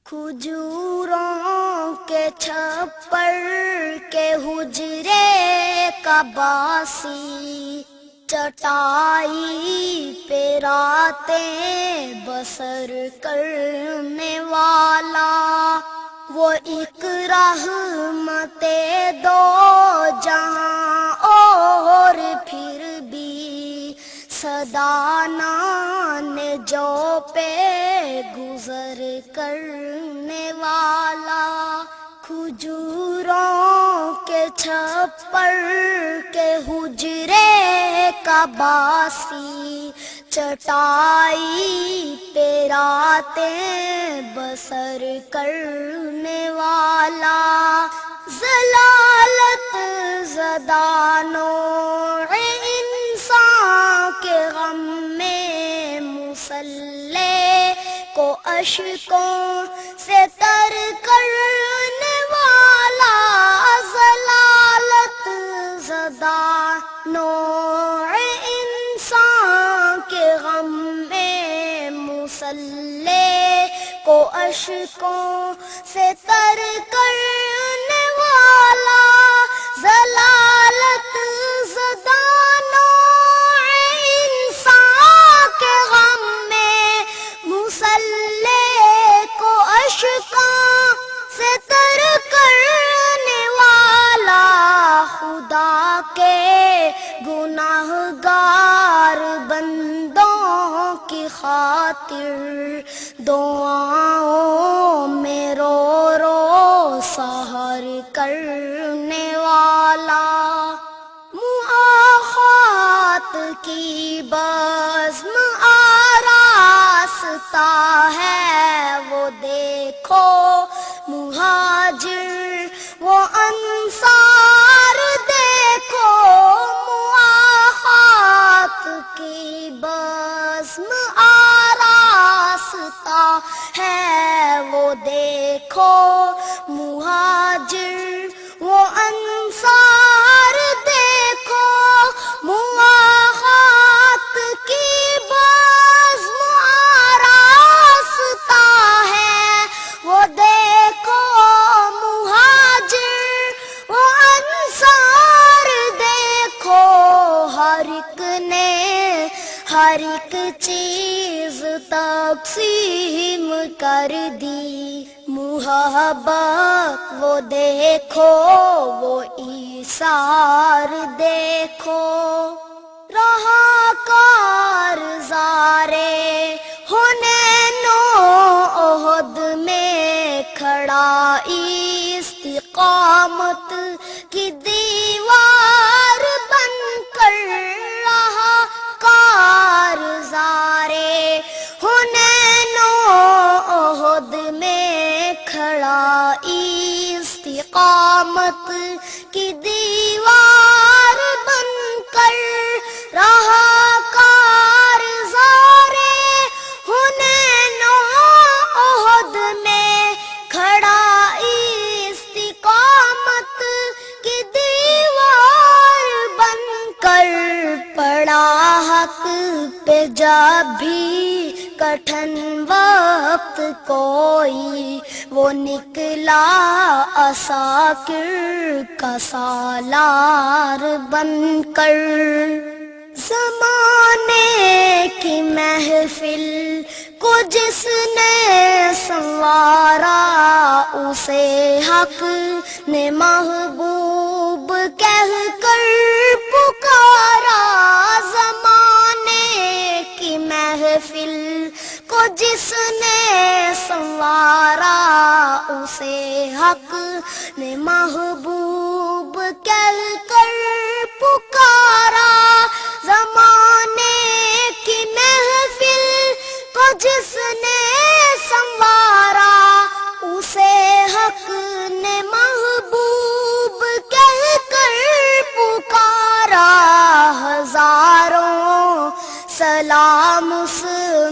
کھجوروں کے چھپر کے حجرے کا باسی، چٹائی پہ راتیں بسر کرنے والا، وہ ایک رحمت دو جہاں اور پھر بھی صدانان جو پہ گزر کرنے والا۔ کھجوروں کے چھپر کے حجرے کا باسی، چٹائی پہ راتیں بسر کرنے والا، ضلالت زدہ نوع انسان کے غم میں مسلح کو اشکوں سے تر کرنے والا، ضلالت زدہ نوع انسان کے غم میں مسلح کو اشکوں سے تر کرنے والا، ضلالت زدہ نوع انسان کے غم میں مسلح کو اشکوں سے تر کرنے والا، خدا کے گناہ گار بندوں کی خاطر دعاؤں میں رو رو سحر کرنے والا، مؤاخات کی بزم آراستہ ہے وہ دیکھو مہاجر وہ انصار، دیکھو مؤاخات کی بزم آراستہ ہے وہ دیکھو مہاجر وہ انصار، دیکھو مؤاخات کی بزم آراستہ ہے وہ دیکھو مہاجر وہ انصار، دیکھو ہر ایک نے ہر ایک چیز تقسیم کر دی، محبت وہ دیکھو وہ ایثار، دیکھو رہا کارزارے حنین و احد میں کھڑا استقامت کی دیوار بن کر، رہا کارزارے حنین و احد میں کھڑا استقامت کی دیوار بن کر، رہا کارزارے حنین و احد میں کھڑا استقامت کی دیوار بن کر، پڑا حق پہ جب بھی کٹھن وقت کوئی، وہ نکلا عساکر کا سالار بن کر، زمانے کی محفل کو جس نے سنوارا، اسے حق نے محبوب کہہ کر پکارا، زمانے کی محفل کو جس نے سنوارا، اسے حق نے محبوب کہہ کر پکارا، زمانے کی محفل کو جس نے سنوارا، اسے حق نے محبوب کہہ کر پکارا، ہزاروں سلام اس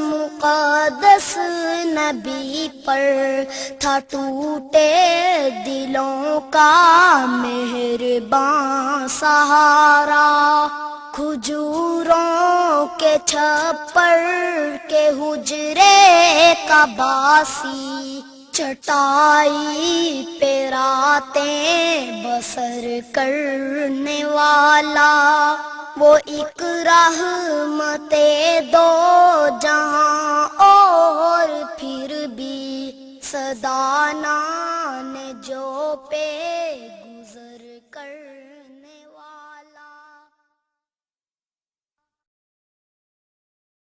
مقدس نبی پر، تھا ٹوٹے دلوں کا مہرباں سہارا، کھجوروں کے چھپر کے حجرے کا باسی، چٹائی پہ راتیں بسر کرنے والا، وہ ایک رحمت دو